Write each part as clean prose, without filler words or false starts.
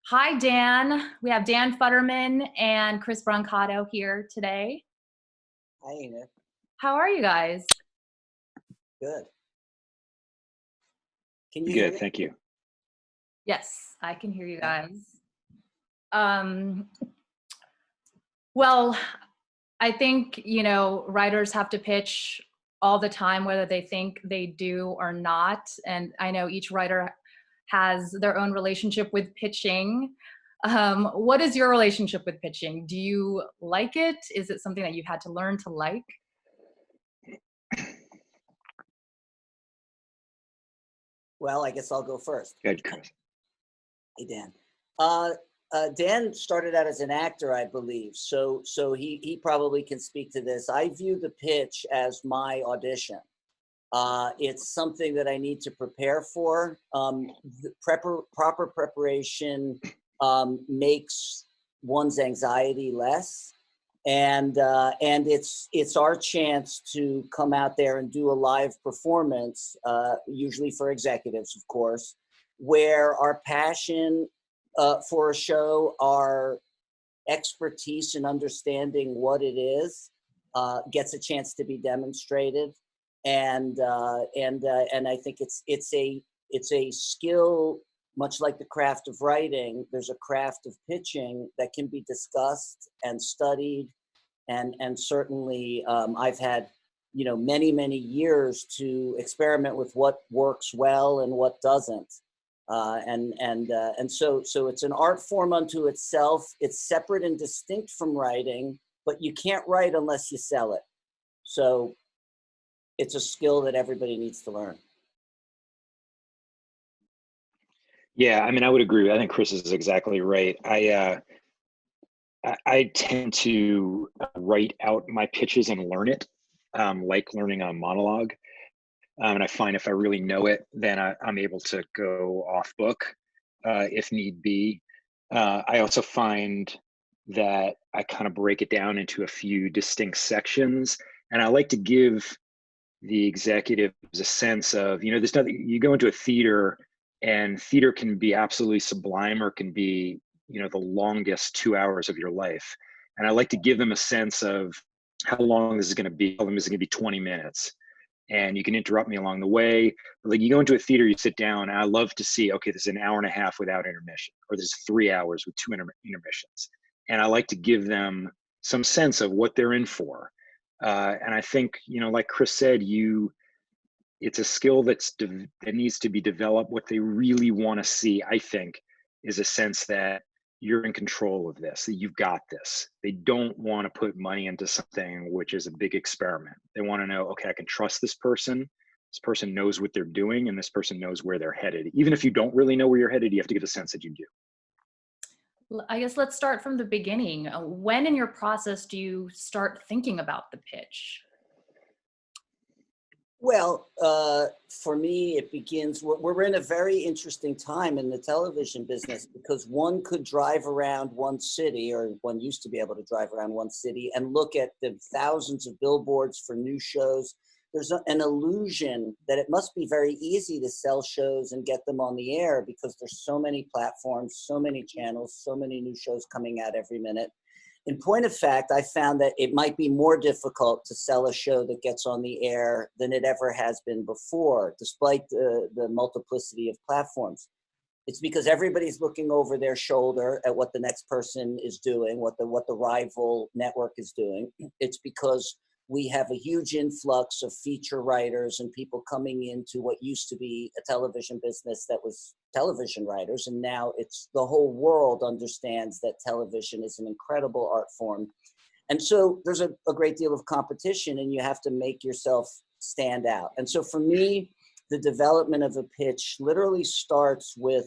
Hi, Dan. We have Dan Futterman and Chris Brancato here today. Hi, Enid. How are you guys? Good. Can you hear Good, me? thank you. Yes, I can hear you guys. Um, well, I think, writers have to pitch all the time, whether they think they do or not. And I know each writer has their own relationship with pitching. What is your relationship with pitching? Do you like it? Is it something that you've had to learn to like? Well, I guess I'll go first. Good, Chris. Hey, Dan. Dan started out as an actor, I believe, so he probably can speak to this. I view the pitch as my audition. It's something that I need to prepare for. The proper preparation makes one's anxiety less, and it's our chance to come out there and do a live performance, usually for executives, of course, where our passion for a show, our expertise in understanding what it is, gets a chance to be demonstrated, and I think it's a skill, much like the craft of writing. There's a craft of pitching that can be discussed and studied, and certainly I've had many years to experiment with what works well and what doesn't. And so it's an art form unto itself. It's separate and distinct from writing, but you can't write unless you sell it. So it's a skill that everybody needs to learn. Yeah, I mean, I would agree. I think Chris is exactly right. I tend to write out my pitches and learn it, like learning a monologue. And I find if I really know it, then I'm able to go off book if need be. I also find that I kind of break it down into a few distinct sections, and I like to give the executives a sense of, there's nothing, you go into a theater and theater can be absolutely sublime or can be, the longest 2 hours of your life. And I like to give them a sense of how long this is going to be. How long is it going to be? 20 minutes. And you can interrupt me along the way. But like, you go into a theater, you sit down, and I love to see, okay, there's an hour and a half without intermission, or there's 3 hours with two intermissions. And I like to give them some sense of what they're in for. And I think, like Chris said, it's a skill that needs to be developed. What they really want to see, I think, is a sense that you're in control of this, that you've got this. They don't want to put money into something which is a big experiment. They want to know, okay, I can trust this person. This person knows what they're doing, and this person knows where they're headed. Even if you don't really know where you're headed, you have to get a sense that you do. I guess let's start from the beginning. When in your process do you start thinking about the pitch? Well, for me, it begins, we're in a very interesting time in the television business, because one could drive around one city, or one used to be able to drive around one city and look at the thousands of billboards for new shows. There's an illusion that it must be very easy to sell shows and get them on the air, because there's so many platforms, so many channels, so many new shows coming out every minute. In point of fact, I found that it might be more difficult to sell a show that gets on the air than it ever has been before, despite the multiplicity of platforms. It's because everybody's looking over their shoulder at what the next person is doing, what the rival network is doing. It's because we have a huge influx of feature writers and people coming into what used to be a television business that was television writers, and now it's the whole world understands that television is an incredible art form. And so there's a great deal of competition, and you have to make yourself stand out. And so for me, the development of a pitch literally starts with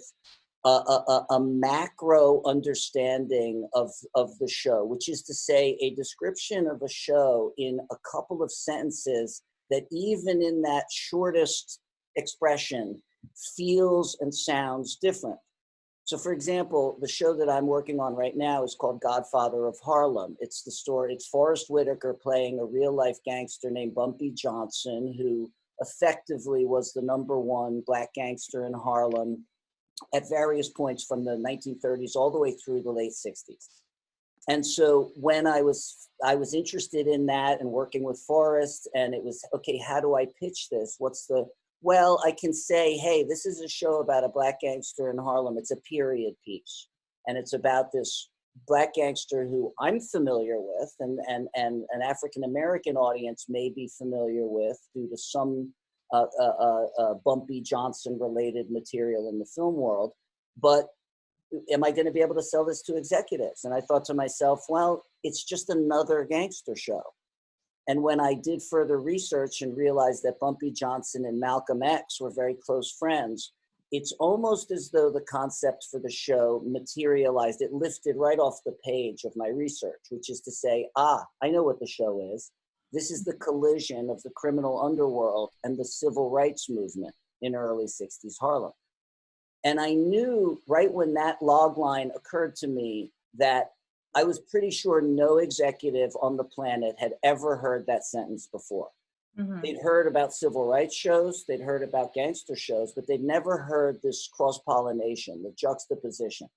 a macro understanding of the show, which is to say a description of a show in a couple of sentences that even in that shortest expression feels and sounds different. So for example, the show that I'm working on right now is called Godfather of Harlem. It's the story, it's Forrest Whitaker playing a real life gangster named Bumpy Johnson, who effectively was the #1 black gangster in Harlem. at various points from the 1930s all the way through the late 60s. And so when I was interested in that and working with Forrest, and it was, okay, how do I pitch this? Well, I can say, hey, this is a show about a black gangster in Harlem. It's a period piece. And it's about this black gangster who I'm familiar with, and an African-American audience may be familiar with due to some Bumpy Johnson related material in the film world. But am I going to be able to sell this to executives? And I thought to myself, well, it's just another gangster show. And when I did further research and realized that Bumpy Johnson and Malcolm X were very close friends, it's almost as though the concept for the show materialized. It lifted right off the page of my research, which is to say, I know what the show is. This is the collision of the criminal underworld and the civil rights movement in early 60s Harlem. And I knew right when that log line occurred to me that I was pretty sure no executive on the planet had ever heard that sentence before. Mm-hmm. They'd heard about civil rights shows, they'd heard about gangster shows, but they'd never heard this cross-pollination, the juxtaposition.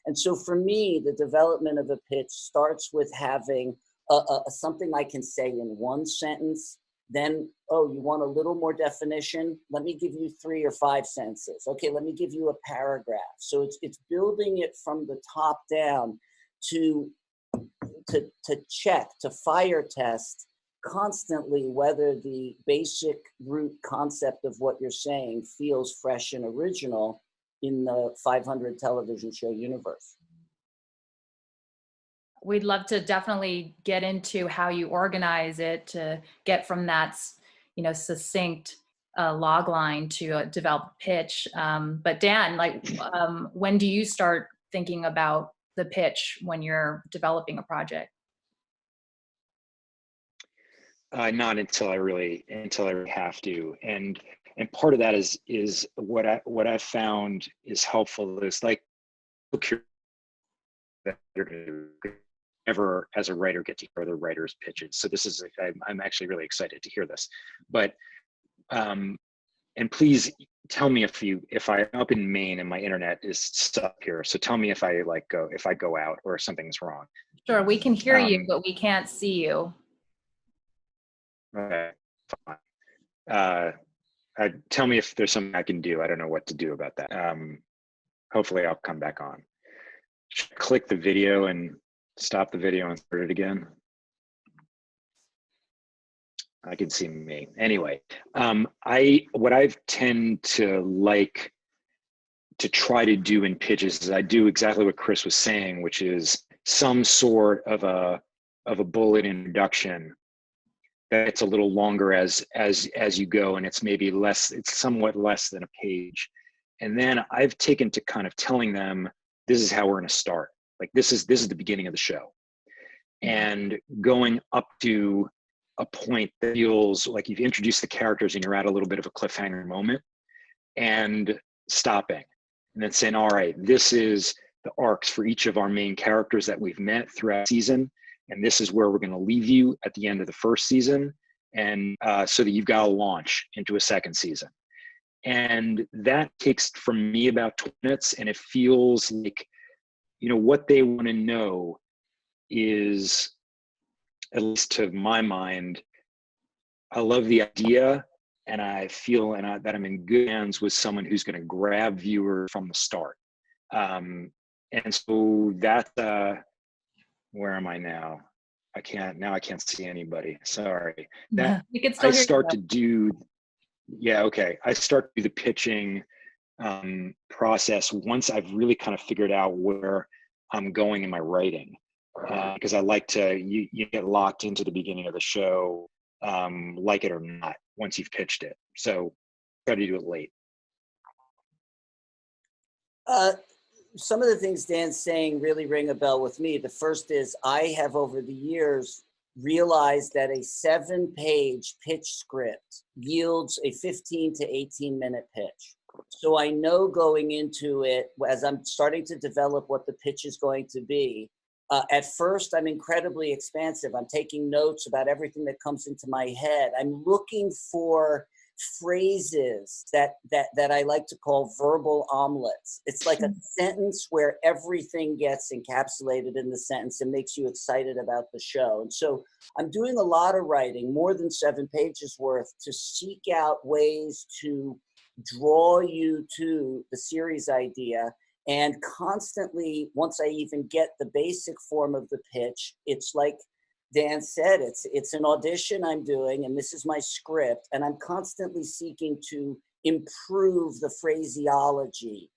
And so for me, the development of a pitch starts with having something I can say in one sentence. Then, oh, you want a little more definition? Let me give you 3 or 5 sentences. Okay, let me give you a paragraph. So it's building it from the top down to check, to fire test constantly whether the basic root concept of what you're saying feels fresh and original in the 500 television show universe. We'd love to definitely get into how you organize it to get from that, succinct log line to a developed pitch. But Dan, when do you start thinking about the pitch when you're developing a project? Not until I really have to, and part of that is what I've found is helpful is like ever as a writer get to hear other writers' pitches. So this is I'm actually really excited to hear this, but and please tell me if I'm up in Maine and my internet is stuck here. So tell me if I go out or something's wrong. Sure, we can hear you, but we can't see you. Okay, fine. Tell me if there's something I can do. I don't know what to do about that. Hopefully I'll come back on. Click the video and stop the video and start it again. I can see me. Anyway, what I tend to like to try to do in pitches is I do exactly what Chris was saying, which is some sort of a bullet introduction that's a little longer as you go, and it's maybe less, it's somewhat less than a page. And then I've taken to kind of telling them, this is how we're going to start. Like this is the beginning of the show, and going up to a point that feels like you've introduced the characters and you're at a little bit of a cliffhanger moment, and stopping and then saying, all right, this is the arcs for each of our main characters that we've met throughout the season, and this is where we're going to leave you at the end of the first season, and so that you've got to launch into a second season. And that takes from me about 20 minutes, and it feels like, what they want to know is, at least to my mind, I love the idea, and I feel that I'm in good hands with someone who's going to grab viewers from the start. And so that, where am I now? I can't see anybody. Sorry. That you can still I start to do. Yeah. Okay. I start to do the pitching process once I've really kind of figured out where I'm going in my writing, because I like to, you get locked into the beginning of the show, like it or not, once you've pitched it. So try to do it late. Some of the things Dan's saying really ring a bell with me. The first is I have over the years realized that a 7-page pitch script yields a 15 to 18-minute pitch. So I know going into it, as I'm starting to develop what the pitch is going to be, at first I'm incredibly expansive. I'm taking notes about everything that comes into my head. I'm looking for phrases that I like to call verbal omelets. It's like a sentence where everything gets encapsulated in the sentence and makes you excited about the show. And so I'm doing a lot of writing, more than 7 pages worth, to seek out ways to draw you to the series idea. And constantly, once I even get the basic form of the pitch, it's like Dan said, it's an audition I'm doing, and this is my script, and I'm constantly seeking to improve the phraseology,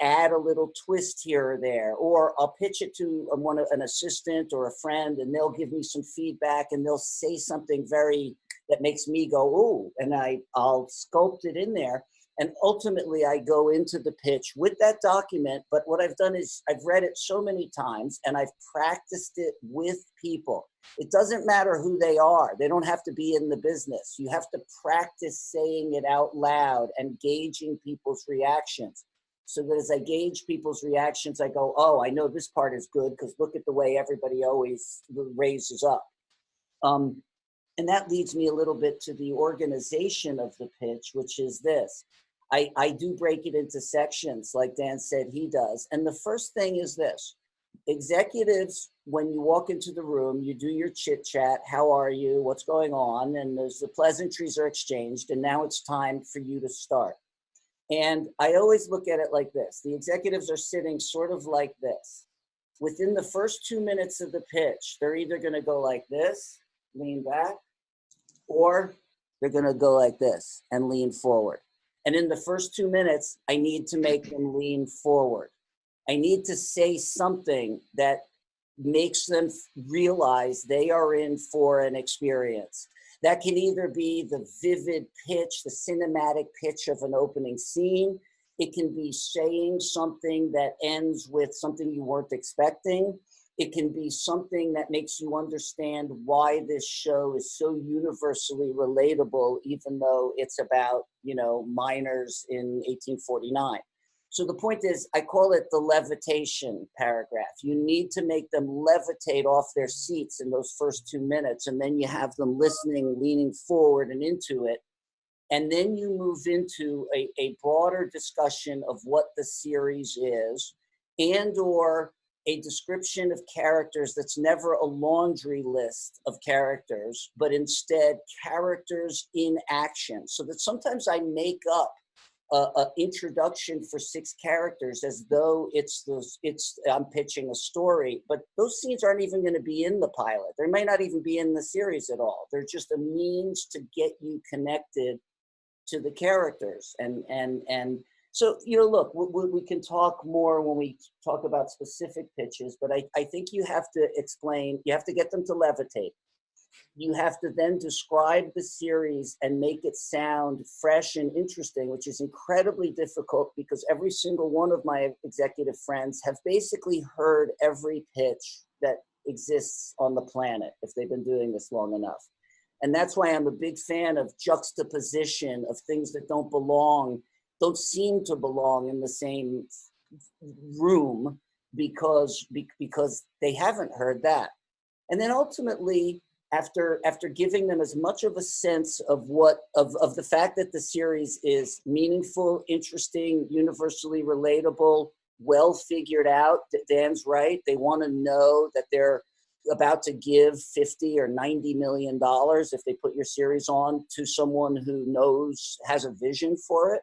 add a little twist here or there, or I'll pitch it to an assistant or a friend, and they'll give me some feedback, and they'll say something that makes me go, ooh, and I'll sculpt it in there. And ultimately, I go into the pitch with that document. But what I've done is I've read it so many times and I've practiced it with people. It doesn't matter who they are. They don't have to be in the business. You have to practice saying it out loud and gauging people's reactions. So that as I gauge people's reactions, I go, oh, I know this part is good because look at the way everybody always raises up. And that leads me a little bit to the organization of the pitch, which is this. I do break it into sections like Dan said he does. And the first thing is this. Executives, when you walk into the room, you do your chit chat. How are you? What's going on? And the pleasantries are exchanged. And now it's time for you to start. And I always look at it like this. The executives are sitting sort of like this. Within the first 2 minutes of the pitch, they're either going to go like this, lean back, or they're going to go like this and lean forward. And in the first 2 minutes, I need to make them lean forward. I need to say something that makes them realize they are in for an experience. That can either be the vivid pitch, the cinematic pitch of an opening scene. It can be saying something that ends with something you weren't expecting. It can be something that makes you understand why this show is so universally relatable, even though it's about, miners in 1849. So the point is, I call it the levitation paragraph. You need to make them levitate off their seats in those first 2 minutes, and then you have them listening, leaning forward and into it. And then you move into a broader discussion of what the series is, and or a description of characters that's never a laundry list of characters, but instead characters in action. So that sometimes I make up an introduction for 6 characters as though I'm pitching a story, but those scenes aren't even going to be in the pilot. They might not even be in the series at all. They're just a means to get you connected to the characters. And so, look, we can talk more when we talk about specific pitches, but I think you have to explain, you have to get them to levitate. You have to then describe the series and make it sound fresh and interesting, which is incredibly difficult because every single one of my executive friends have basically heard every pitch that exists on the planet if they've been doing this long enough. And that's why I'm a big fan of juxtaposition of things that don't seem to belong in the same room because they haven't heard that. And then ultimately, after giving them as much of a sense of the fact that the series is meaningful, interesting, universally relatable, well figured out, Dan's right. They want to know that they're about to give $50 or $90 million if they put your series on to someone who has a vision for it.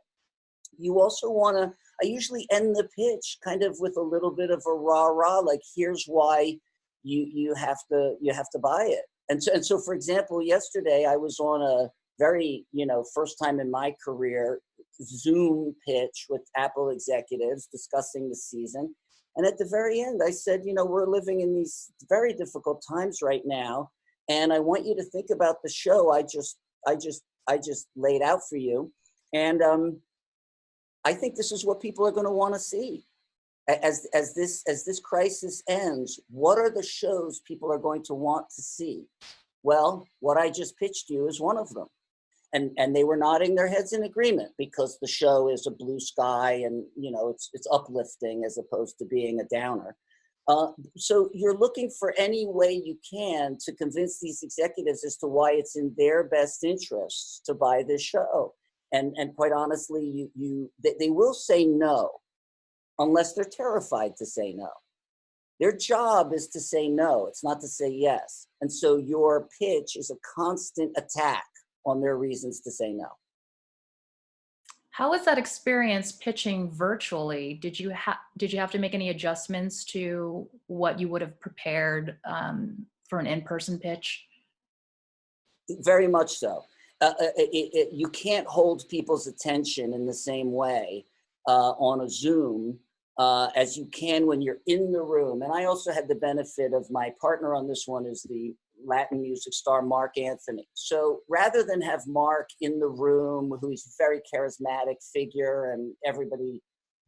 You also want to, I usually end the pitch kind of with a little bit of a rah-rah, like here's why you have to buy it. And so for example, yesterday I was on a very, first time in my career Zoom pitch with Apple executives discussing the season. And at the very end, I said, we're living in these very difficult times right now. And I want you to think about the show I just laid out for you. And I think this is what people are going to want to see. As this crisis ends, what are the shows people are going to want to see? Well, what I just pitched you is one of them. And they were nodding their heads in agreement because the show is a blue sky and, it's uplifting as opposed to being a downer. So you're looking for any way you can to convince these executives as to why it's in their best interests to buy this show. And quite honestly, they will say no unless they're terrified to say no. Their job is to say no. It's not to say yes. And so your pitch is a constant attack on their reasons to say no. How was that experience pitching virtually? Did you have to make any adjustments to what you would have prepared for an in-person pitch? Very much so. You can't hold people's attention in the same way on a Zoom as you can when you're in the room. And I also had the benefit of my partner on this one is the Latin music star Mark Anthony. So rather than have Mark in the room, who's a very charismatic figure and everybody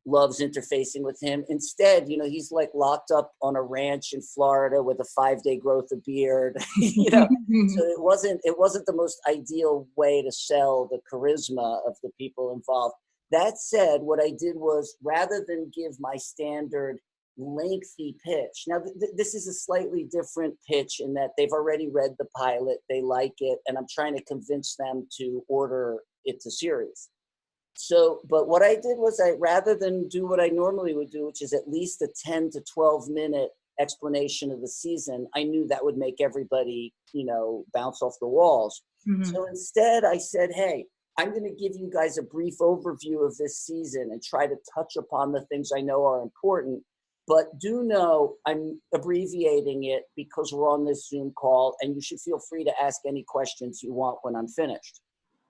loves interfacing with him, instead, he's like locked up on a ranch in Florida with a 5-day growth of beard. So it wasn't the most ideal way to sell the charisma of the people involved. That said, what I did was, rather than give my standard lengthy pitch. Now, this is a slightly different pitch in that they've already read the pilot, they like it, and I'm trying to convince them to order it to series. So, but what I did was, rather than do what I normally would do, which is at least a 10 to 12 minute explanation of the season, I knew that would make everybody, bounce off the walls. Mm-hmm. So instead I said, hey, I'm going to give you guys a brief overview of this season and try to touch upon the things I know are important. But do know I'm abbreviating it because we're on this Zoom call, and you should feel free to ask any questions you want when I'm finished.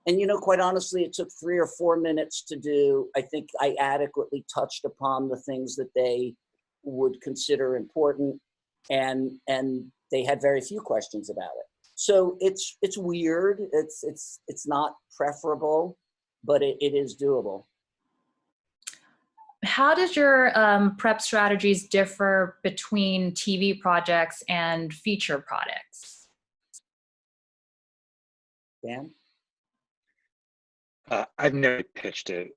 And, quite honestly, it took 3 or 4 minutes to do. I think I adequately touched upon the things that they would consider important, and they had very few questions about it. So it's weird. It's not preferable, but it is doable. How does your prep strategies differ between TV projects and feature products? Dan? I've never pitched a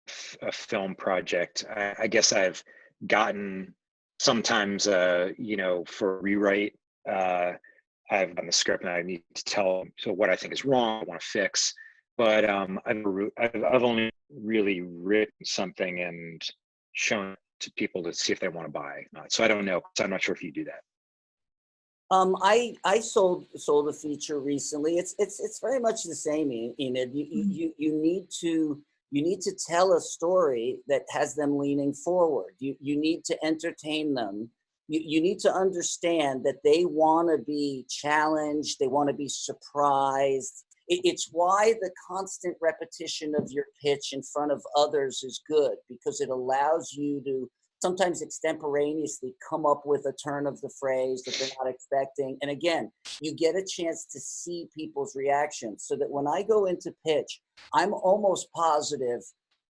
film project. I guess I've gotten sometimes, for rewrite, I've done the script and I need to tell them so what I think is wrong, I want to fix. But I've only really written something and shown it to people to see if they want to buy. So I don't know. So I'm not sure if you do that. I sold a feature recently. It's very much the same, Enid. You need to tell a story that has them leaning forward. You need to entertain them. You need to understand that they want to be challenged. They want to be surprised. It's why the constant repetition of your pitch in front of others is good, because it allows you to sometimes extemporaneously come up with a turn of the phrase that they're not expecting. And again, you get a chance to see people's reactions, so that when I go into pitch, I'm almost positive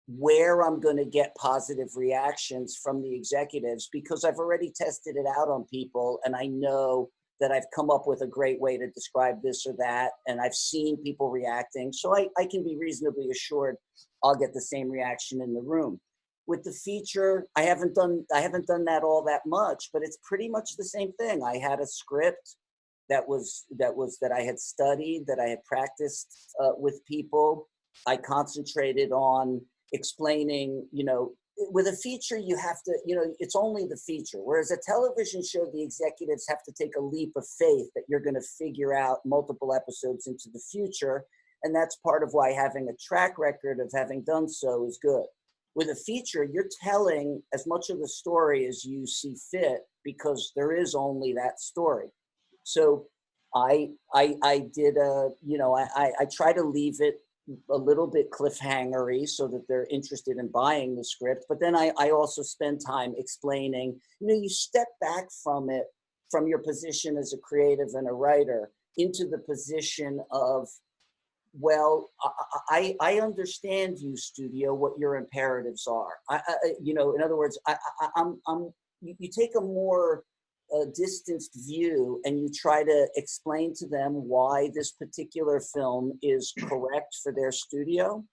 where I'm going to get positive reactions from the executives, because I've already tested it out on people and I know that I've come up with a great way to describe this or that, and I've seen people reacting. So I can be reasonably assured I'll get the same reaction in the room. With the feature, I haven't done that all that much, but it's pretty much the same thing. I had a script that I had studied, that I had practiced with people. I concentrated on explaining, with a feature, you have to, it's only the feature. Whereas a television show, the executives have to take a leap of faith that you're going to figure out multiple episodes into the future. And that's part of why having a track record of having done so is good. With a feature, you're telling as much of the story as you see fit, because there is only that story. So I did I try to leave it a little bit cliffhangery so that they're interested in buying the script. But then I also spend time explaining, you step back from it, from your position as a creative and a writer, into the position of, well, I understand you, studio, what your imperatives are. In other words, you take a more distanced view and you try to explain to them why this particular film is correct for their studio.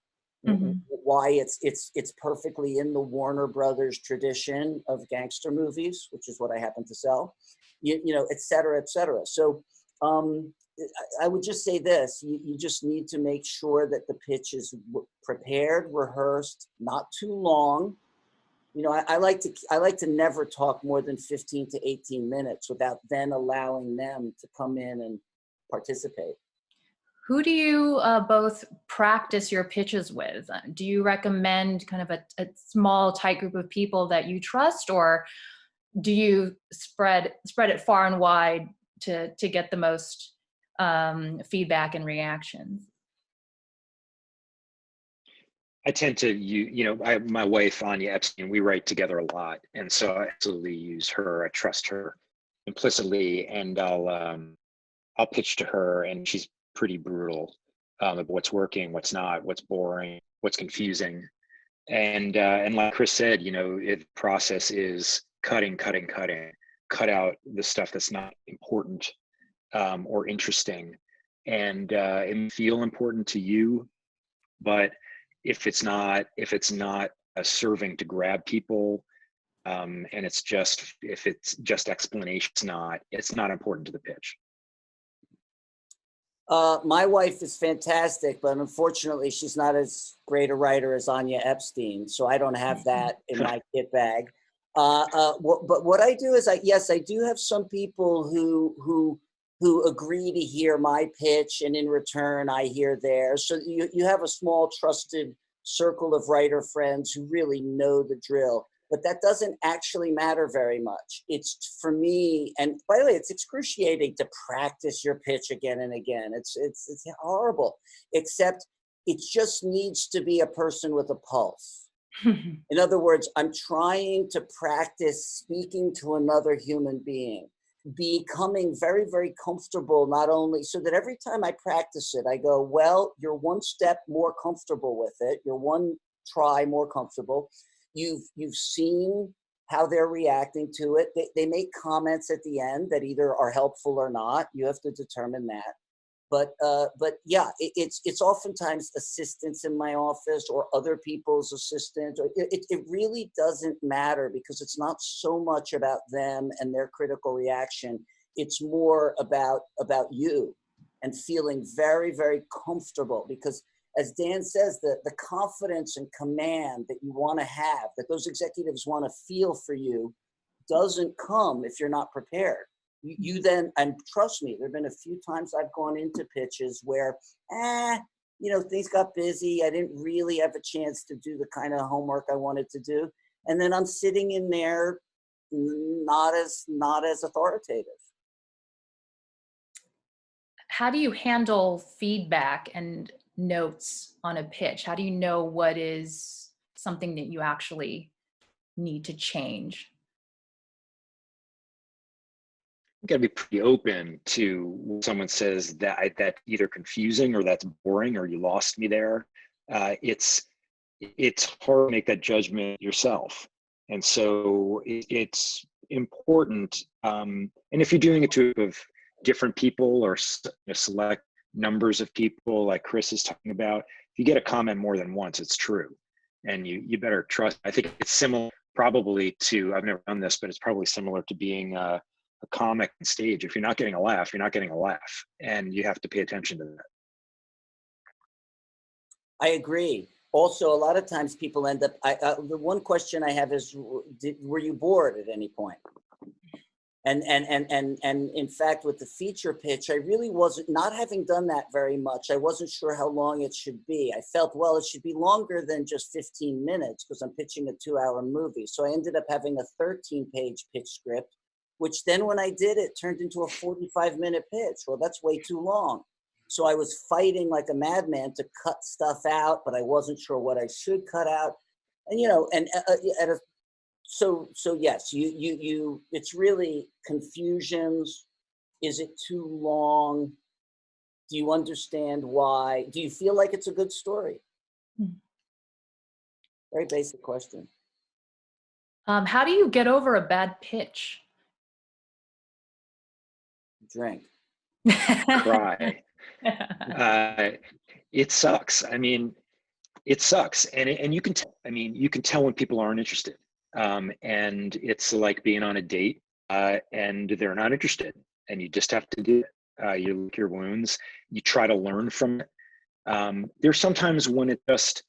Mhm. why it's perfectly in the Warner Brothers tradition of gangster movies, which is what I happen to sell, you know, et cetera, et cetera. So I would just say this: you just need to make sure that the pitch is prepared, rehearsed, not too long. You know, I like to never talk more than 15 to 18 minutes without then allowing them to come in and participate. Who do you both practice your pitches with? Do you recommend kind of a small, tight group of people that you trust, or do you spread it far and wide to get the most feedback and reactions? I tend to my wife Anya Epstein, we write together a lot, and so I absolutely use her. I trust her implicitly, and I'll pitch to her, and she's pretty brutal of what's working, what's not, what's boring, what's confusing, and like Chris said, you know, the process is cutting, cut out the stuff that's not important or interesting, and it may feel important to you, but if it's not serving to grab people, and if it's just explanation, it's not important to the pitch. My wife is fantastic, but unfortunately, she's not as great a writer as Anya Epstein, so I don't have that in my kit bag. But what I do is, I do have some people who agree to hear my pitch, and in return, I hear theirs. So you have a small, trusted circle of writer friends who really know the drill. But that doesn't actually matter very much. It's for me, and by the way, it's excruciating to practice your pitch again and again. It's horrible, except it just needs to be a person with a pulse. In other words, I'm trying to practice speaking to another human being, becoming very, very comfortable, not only so that every time I practice it, I go, well, you're one step more comfortable with it. You're one try more comfortable. You've seen how they're reacting to it. They make comments at the end that either are helpful or not. You have to determine that. But yeah, it's oftentimes assistants in my office or other people's assistants. It really doesn't matter, because it's not so much about them and their critical reaction. It's more about you and feeling very, very comfortable, because as Dan says, the confidence and command that you want to have, that those executives want to feel for you, doesn't come if you're not prepared. You then, and trust me, there have been a few times I've gone into pitches where, you know, things got busy. I didn't really have a chance to do the kind of homework I wanted to do. And then I'm sitting in there not as authoritative. How do you handle feedback and notes on a pitch? How do you know what is something that you actually need to change? You got to be pretty open to when someone says that's either confusing or that's boring or you lost me there. It's hard to make that judgment yourself, and so it's important. And if you're doing it to a group of different people or select numbers of people, like Chris is talking about, if you get a comment more than once, it's true, and you better trust. I think it's similar, probably to, I've never done this, but it's probably similar to being a comic on stage. If you're not getting a laugh, you're not getting a laugh, and you have to pay attention to that. I agree. Also, a lot of times people end up, the one question I have is, were you bored at any point? And in fact, with the feature pitch, I really wasn't, not having done that very much, I wasn't sure how long it should be. I felt, well, it should be longer than just 15 minutes because I'm pitching a 2-hour movie. So I ended up having a 13-page pitch script, which then when I did it turned into a 45-minute pitch. Well, that's way too long. So I was fighting like a madman to cut stuff out, but I wasn't sure what I should cut out. And, you know, and at a so yes, you it's really confusions. Is it too long? Do you understand why? Do you feel like it's a good story? Very basic question. How do you get over a bad pitch? Drink. Cry. It sucks. I mean, it sucks. And you can tell, I mean, you can tell when people aren't interested. And it's like being on a date and they're not interested, and you just have to do it. You lick your wounds, you try to learn from it. There's sometimes when it's just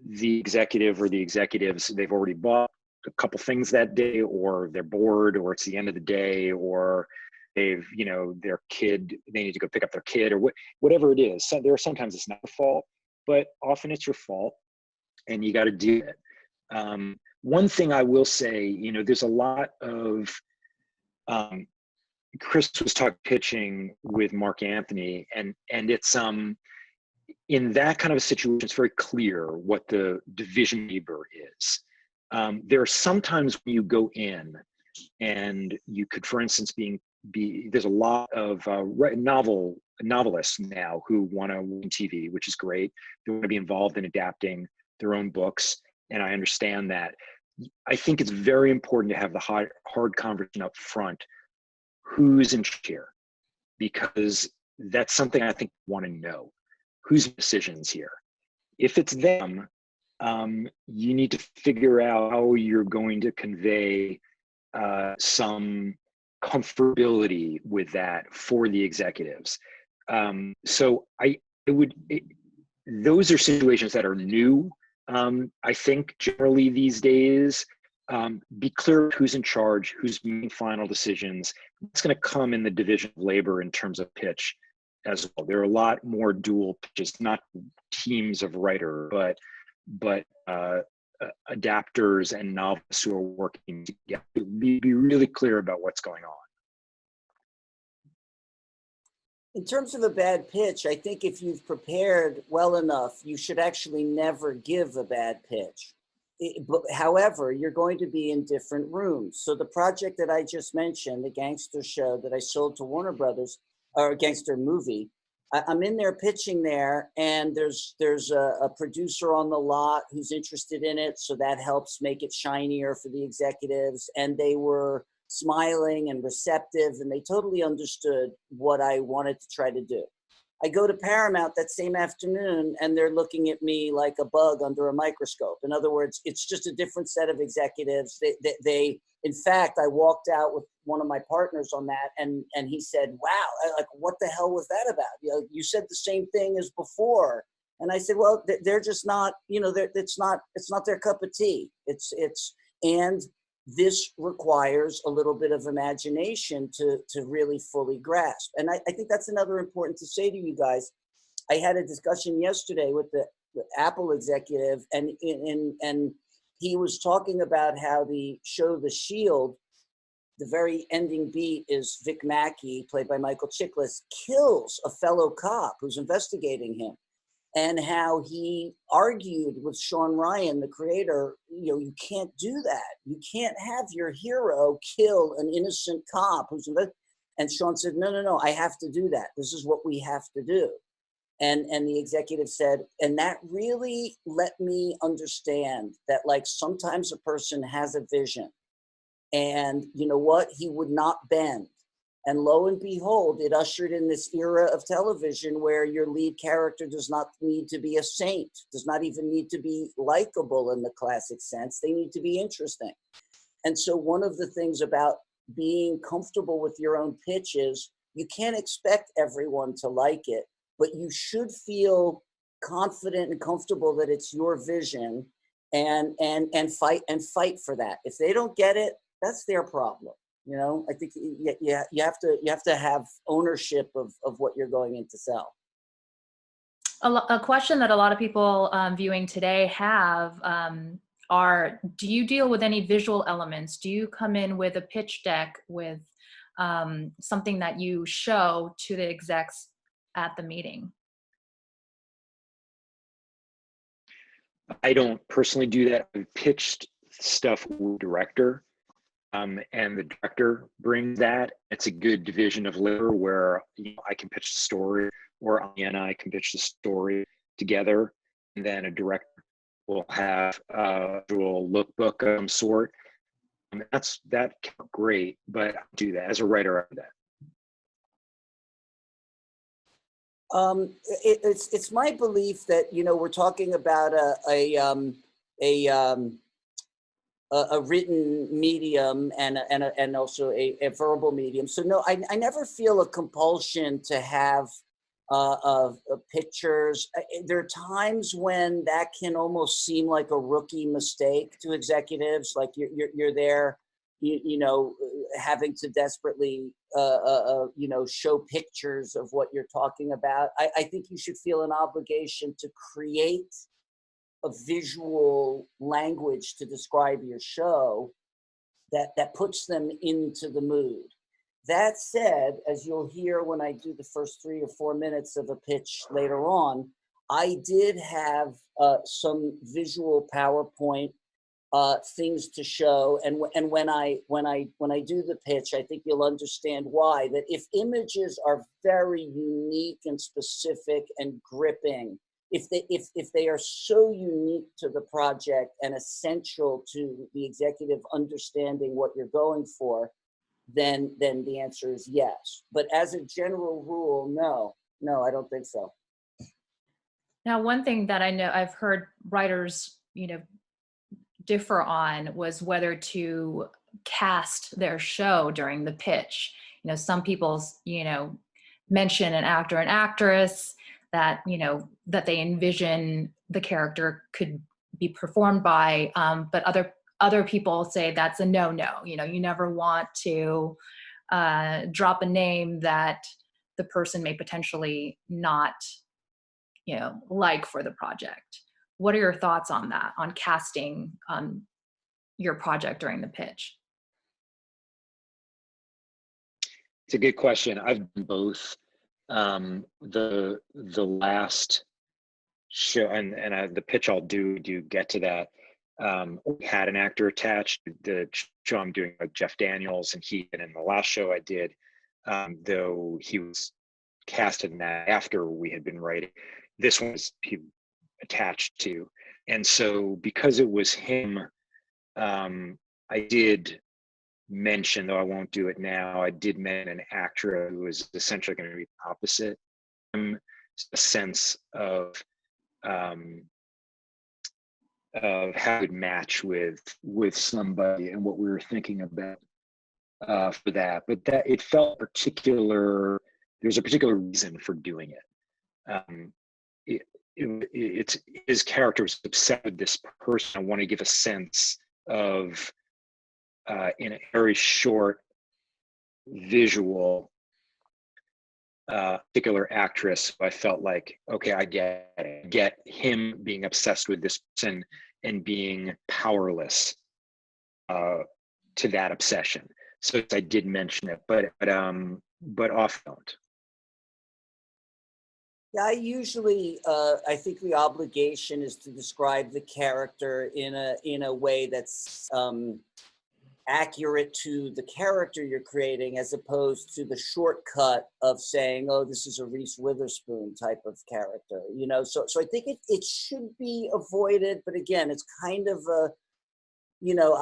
the executive or the executives, they've already bought a couple things that day, or they're bored, or it's the end of the day, or they've, you know, their kid, they need to go pick up their kid, or whatever it is. So there are sometimes it's not your fault, but often it's your fault, and you got to do it. One thing I will say, you know, there's a lot of, Chris was talking pitching with Mark Anthony, and it's in that kind of a situation, it's very clear what the division labor is. There are sometimes when you go in and you could, for instance, there's a lot of novelists now who want to win TV, which is great. They want to be involved in adapting their own books, and I understand that. I think it's very important to have the hard conversation up front. Who's in chair? Because that's something I think you want to know. Whose decisions here? If it's them, you need to figure out how you're going to convey some comfortability with that for the executives. So those are situations that are new. I think generally these days, be clear who's in charge, who's making final decisions. It's going to come in the division of labor in terms of pitch as well. There are a lot more dual pitches, not teams of writers, but adapters and novelists who are working together. Be really clear about what's going on. In terms of a bad pitch, I think if you've prepared well enough, you should actually never give a bad pitch. However, you're going to be in different rooms. So the project that I just mentioned, the gangster show that I sold to Warner Brothers, or a gangster movie, I'm in there pitching there, and there's a producer on the lot who's interested in it, so that helps make it shinier for the executives, and they were smiling and receptive, and they totally understood what I wanted to try to do. I go to Paramount that same afternoon, and they're looking at me like a bug under a microscope. In other words, it's just a different set of executives. They in fact, I walked out with one of my partners on that, and he said, "Wow, like what the hell was that about? You know, you said the same thing as before." And I said, "Well, they're just not, you know, it's not their cup of tea. And this requires a little bit of imagination to really fully grasp." And I think that's another important to say to you guys. I had a discussion yesterday with the Apple executive, and he was talking about how the show The Shield, the very ending beat is Vic Mackey, played by Michael Chiklis, kills a fellow cop who's investigating him. And how he argued with Sean Ryan, the creator, you know, you can't do that. You can't have your hero kill an innocent cop who's, and Sean said, no, I have to do that. This is what we have to do. And the executive said, and that really let me understand that, like, sometimes a person has a vision, and you know what, he would not bend. And lo and behold, it ushered in this era of television where your lead character does not need to be a saint, does not even need to be likable in the classic sense. They need to be interesting. And so one of the things about being comfortable with your own pitch is you can't expect everyone to like it, but you should feel confident and comfortable that it's your vision, and fight for that. If they don't get it, that's their problem. You know, I think you have to have ownership of what you're going in to sell. A question that a lot of people viewing today have are, do you deal with any visual elements? Do you come in with a pitch deck with something that you show to the execs at the meeting? I don't personally do that. I've pitched stuff with director. And the director brings that. It's a good division of labor where, you know, I can pitch the story, or Anya and I can pitch the story together, and then a director will have a visual lookbook of some sort. That's great, but I do that as a writer. I do that. It's my belief that, you know, we're talking about a written medium and also a verbal medium. So no, I never feel a compulsion to have pictures. There are times when that can almost seem like a rookie mistake to executives, like you're there, you know, having to desperately you know, show pictures of what you're talking about. I think you should feel an obligation to create a visual language to describe your show that puts them into the mood. That said, as you'll hear when I do the first 3 or 4 minutes of a pitch later on, I did have some visual PowerPoint things to show, and when I do the pitch, I think you'll understand why. That if images are very unique and specific and gripping, if they are so unique to the project and essential to the executive understanding what you're going for, then the answer is yes. But as a general rule, no, I don't think so. Now, one thing that I know I've heard writers, you know, differ on was whether to cast their show during the pitch. You know, some people, you know, mention an actor and actress that, you know, that they envision the character could be performed by, but other people say that's a no. You know, you never want to drop a name that the person may potentially not, you know, like for the project. What are your thoughts on that, on casting your project during the pitch? It's a good question. I've done both. The last show and the pitch I'll do get to that. We had an actor attached. The show I'm doing with Jeff Daniels, and in the last show I did, though he was casted in that after we had been writing. This one was he attached to, and so because it was him, I did mention, though I won't do it now, I did mention an actor who was essentially going to be opposite him, a sense of how it would match with somebody and what we were thinking about for that. But that it felt particular. There's a particular reason for doing it. It's his character was obsessed with this person. I want to give a sense of in a very short visual particular actress. I felt like, okay, I get him being obsessed with this person and being powerless to that obsession. So I did mention it, but often don't. Yeah, I usually, I think the obligation is to describe the character in a way that's accurate to the character you're creating, as opposed to the shortcut of saying, oh, this is a Reese Witherspoon type of character, you know? So I think it should be avoided, but again, it's kind of a, you know,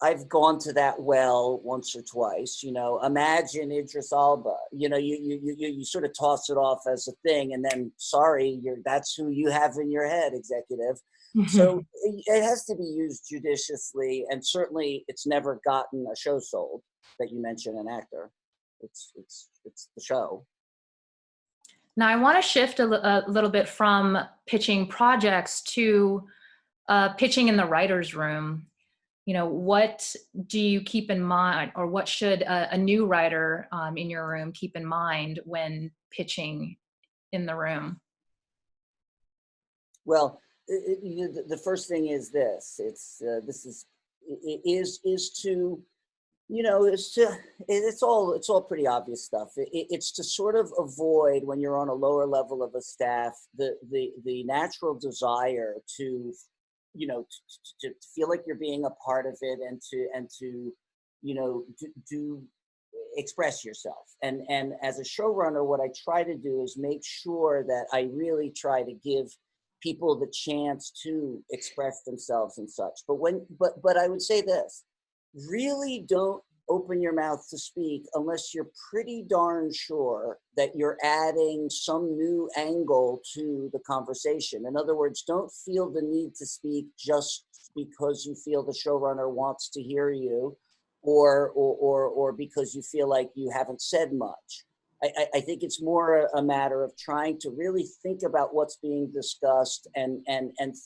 I've gone to that well once or twice, you know. Imagine Idris Elba, you know, you sort of toss it off as a thing, and then sorry, that's who you have in your head, executive. So it has to be used judiciously, and certainly it's never gotten a show sold that you mention an actor. It's the show. Now, I want to shift a little bit from pitching projects to pitching in the writer's room. You know, what do you keep in mind, or what should a new writer in your room keep in mind when pitching in the room? Well, the first thing is this. It's is to, you know, it's all pretty obvious stuff. It's to sort of avoid, when you're on a lower level of a staff, the natural desire to, you know, to feel like you're being a part of it, and to you know, do express yourself. And as a showrunner, what I try to do is make sure that I really try to give people the chance to express themselves and such. But I would say this: really don't open your mouth to speak unless you're pretty darn sure that you're adding some new angle to the conversation. In other words, don't feel the need to speak just because you feel the showrunner wants to hear you, or because you feel like you haven't said much. I think it's more a matter of trying to really think about what's being discussed and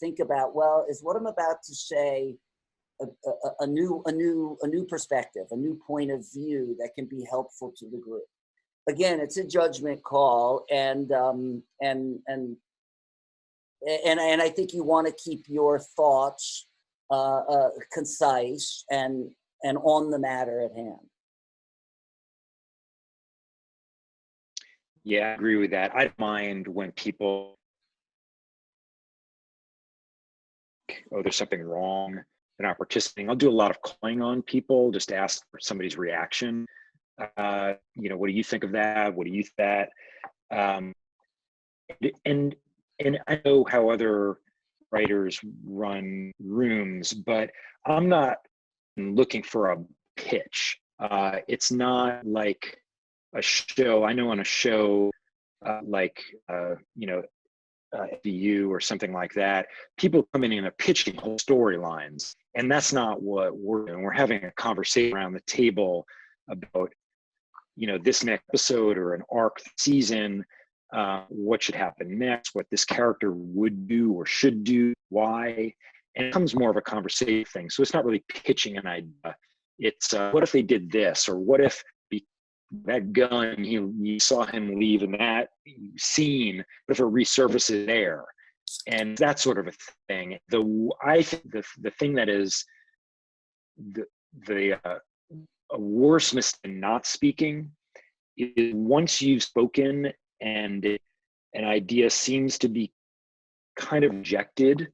think about, well, is what I'm about to say a new perspective, a new point of view that can be helpful to the group. Again, it's a judgment call, and I think you want to keep your thoughts concise and on the matter at hand. Yeah, I agree with that. I don't mind when people, oh, there's something wrong, they're not participating. I'll do a lot of calling on people, just to ask for somebody's reaction. You know, what do you think of that? What do you think that? And I know how other writers run rooms, but I'm not looking for a pitch. It's not like a show. I know on a show like you know, FDU or something like that, people come in and are pitching whole storylines, and that's not what we're doing. We're having a conversation around the table about, you know, this next episode or an arc season, what should happen next, what this character would do or should do, why, and it becomes more of a conversation thing. So it's not really pitching an idea. It's what if they did this, or what if that gun, you saw him leave in that scene, what if it resurfaces there, and that sort of a thing. I think the thing that is the a worse mistake than not speaking is once you've spoken and an idea seems to be kind of rejected,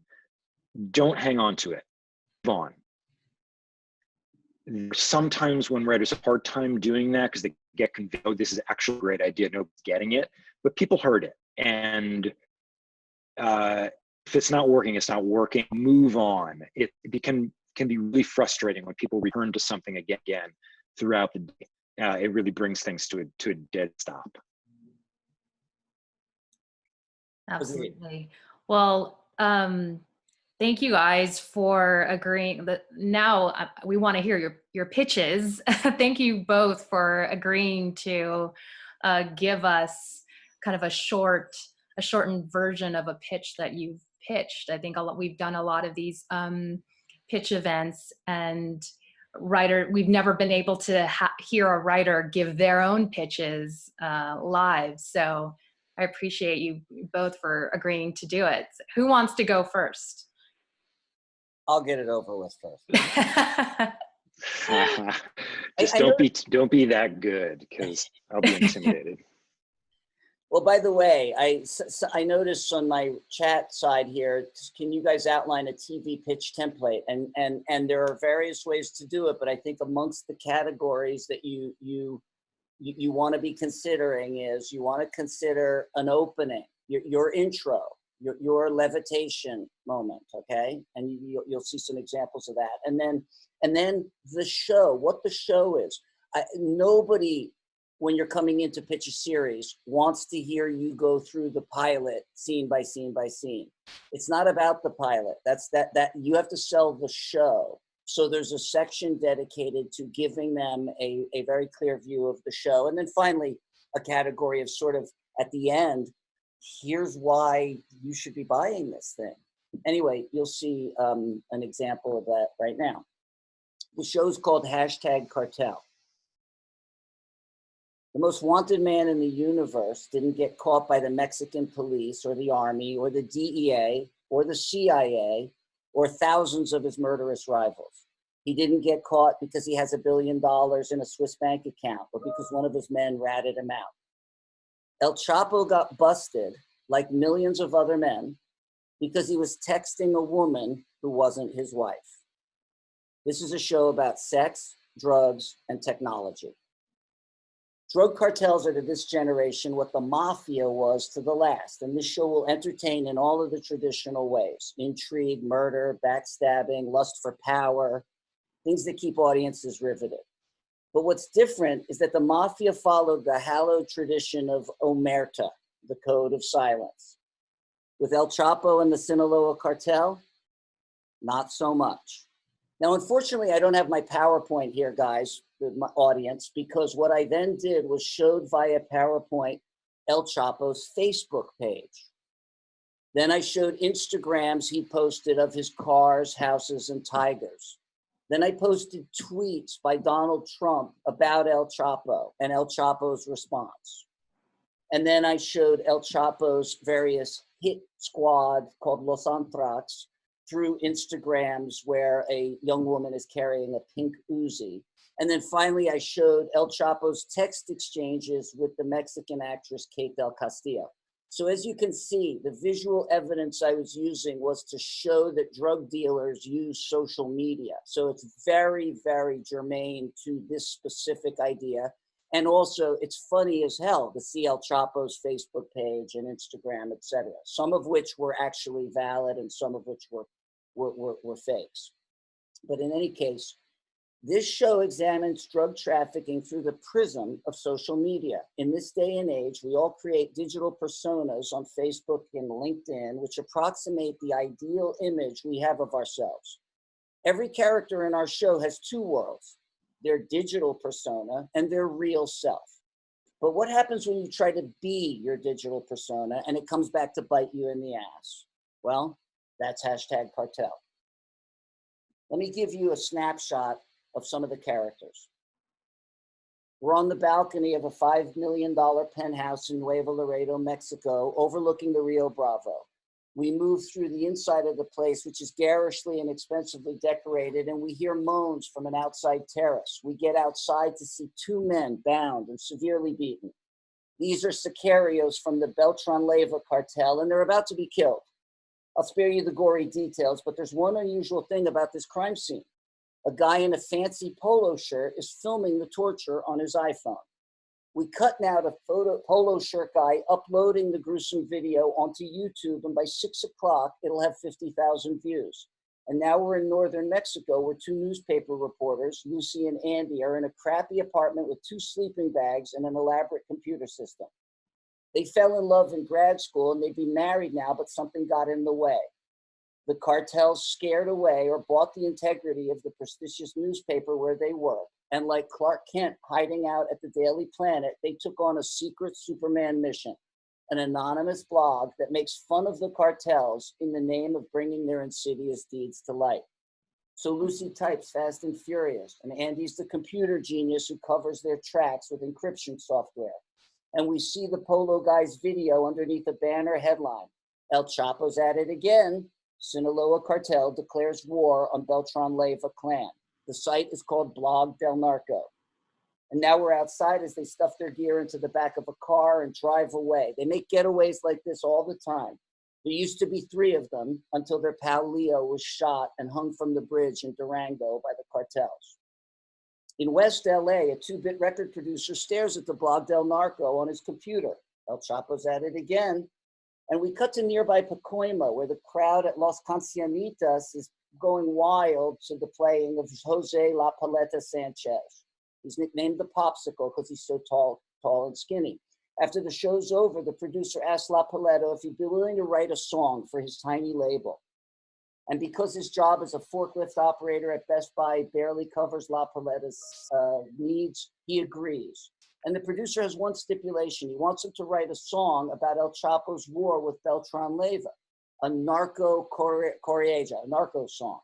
don't hang on to it. Move on. Sometimes when writers have a hard time doing that because they get convinced, oh, this is actually a great idea, nobody's getting it, but people heard it. And if it's not working, it's not working. Move on. It can be really frustrating when people return to something again throughout the day. It really brings things to a dead stop. Absolutely. Well, thank you guys for agreeing. That now we want to hear your pitches. Thank you both for agreeing to give us kind of a shortened version of a pitch that you've pitched. I think we've done a lot of these pitch events, and we've never been able to hear a writer give their own pitches live. So I appreciate you both for agreeing to do it. Who wants to go first? I'll get it over with first. Just don't be that good, because I'll be intimidated. Well, by the way, I noticed on my chat side here, can you guys outline a TV pitch template? And there are various ways to do it, but I think amongst the categories that you want to be considering is, you want to consider an opening, your intro, your levitation moment, okay? And you'll see some examples of that. And then the show, what the show is. Nobody, when you're coming in to pitch a series, wants to hear you go through the pilot scene by scene by scene. It's not about the pilot. That you have to sell the show. So there's a section dedicated to giving them a very clear view of the show. And then finally, a category of sort of at the end, here's why you should be buying this thing. Anyway, you'll see an example of that right now. The show's called #Cartel. The most wanted man in the universe didn't get caught by the Mexican police or the army or the DEA or the CIA or thousands of his murderous rivals. He didn't get caught because he has $1 billion in a Swiss bank account or because one of his men ratted him out. El Chapo got busted, like millions of other men, because he was texting a woman who wasn't his wife. This is a show about sex, drugs, and technology. Drug cartels are to this generation what the mafia was to the last, and this show will entertain in all of the traditional ways: intrigue, murder, backstabbing, lust for power, things that keep audiences riveted. But what's different is that the mafia followed the hallowed tradition of omerta, the code of silence. With El Chapo and the Sinaloa cartel, not so much. Now, unfortunately, I don't have my PowerPoint here, guys, with my audience, because what I then did was showed via PowerPoint El Chapo's Facebook page. Then I showed Instagrams he posted of his cars, houses, and tigers. Then I posted tweets by Donald Trump about El Chapo and El Chapo's response. And then I showed El Chapo's various hit squad called Los Antrax through Instagrams where a young woman is carrying a pink Uzi. And then finally, I showed El Chapo's text exchanges with the Mexican actress Kate del Castillo. So as you can see, the visual evidence I was using was to show that drug dealers use social media. So it's very, very germane to this specific idea. And also, it's funny as hell to see El Chapo's Facebook page and Instagram, etc. Some of which were actually valid and some of which were fakes. But in any case, this show examines drug trafficking through the prism of social media. In this day and age, we all create digital personas on Facebook and LinkedIn, which approximate the ideal image we have of ourselves. Every character in our show has two worlds, their digital persona and their real self. But what happens when you try to be your digital persona and it comes back to bite you in the ass? Well, that's #cartel. Let me give you a snapshot of some of the characters. We're on the balcony of a $5 million penthouse in Nuevo Laredo, Mexico, overlooking the Rio Bravo. We move through the inside of the place, which is garishly and expensively decorated, and we hear moans from an outside terrace. We get outside to see two men bound and severely beaten. These are sicarios from the Beltran Leyva cartel, and they're about to be killed. I'll spare you the gory details, but there's one unusual thing about this crime scene. A guy in a fancy polo shirt is filming the torture on his iPhone. We cut now to polo shirt guy uploading the gruesome video onto YouTube, and by 6 o'clock, it'll have 50,000 views. And now we're in northern Mexico, where two newspaper reporters, Lucy and Andy, are in a crappy apartment with two sleeping bags and an elaborate computer system. They fell in love in grad school, and they'd be married now, but something got in the way. The cartels scared away or bought the integrity of the prestigious newspaper where they work. And like Clark Kent hiding out at the Daily Planet, they took on a secret Superman mission, an anonymous blog that makes fun of the cartels in the name of bringing their insidious deeds to light. So Lucy types Fast and Furious, and Andy's the computer genius who covers their tracks with encryption software. And we see the polo guy's video underneath a banner headline, El Chapo's at it again. Sinaloa cartel declares war on Beltran Leyva clan. The site is called Blog del Narco. And now we're outside as they stuff their gear into the back of a car and drive away. They make getaways like this all the time. There used to be 3 of them until their pal Leo was shot and hung from the bridge in Durango by the cartels. In West LA, a 2-bit record producer stares at the Blog del Narco on his computer. El Chapo's at it again. And we cut to nearby Pacoima, where the crowd at Los Cancianitas is going wild to the playing of Jose La Paleta Sanchez. He's nicknamed the Popsicle because he's so tall and skinny. After the show's over, the producer asked La Paleta if he'd be willing to write a song for his tiny label. And because his job as a forklift operator at Best Buy barely covers La Paleta's needs, he agrees. And the producer has one stipulation. He wants him to write a song about El Chapo's war with Beltran Leyva, a narco corriege, a narco song.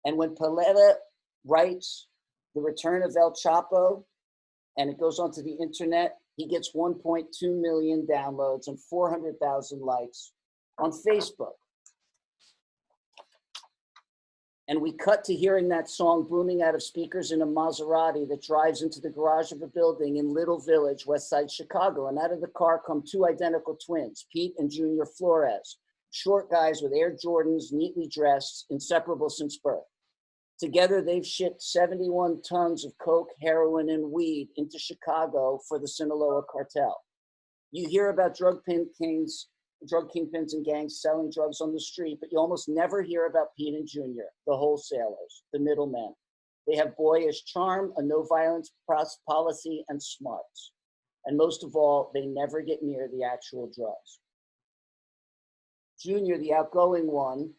And when Paleta writes The Return of El Chapo, and it goes onto the internet, he gets 1.2 million downloads and 400,000 likes on Facebook. And we cut to hearing that song booming out of speakers in a Maserati that drives into the garage of a building in Little Village, West Side Chicago. And out of the car come 2 identical twins, Pete and Junior Flores, short guys with Air Jordans, neatly dressed, inseparable since birth. Together, they've shipped 71 tons of coke, heroin, and weed into Chicago for the Sinaloa cartel. You hear about drug kingpins and gangs selling drugs on the street, but you almost never hear about Pete and Junior, the wholesalers, the middlemen. They have boyish charm, a no violence policy, and smarts. And most of all, they never get near the actual drugs. Junior, the outgoing one,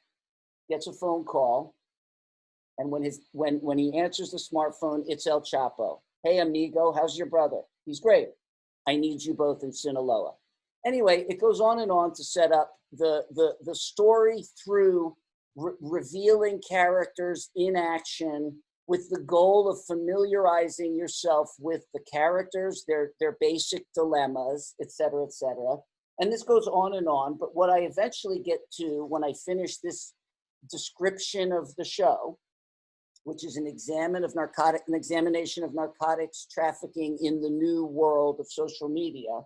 gets a phone call, and when he answers the smartphone, it's El Chapo. Hey, amigo, how's your brother? He's great. I need you both in Sinaloa. Anyway, it goes on and on to set up the story through revealing characters in action with the goal of familiarizing yourself with the characters, their basic dilemmas, et cetera, et cetera. And this goes on and on. But what I eventually get to when I finish this description of the show, which is an examination of narcotics trafficking in the new world of social media,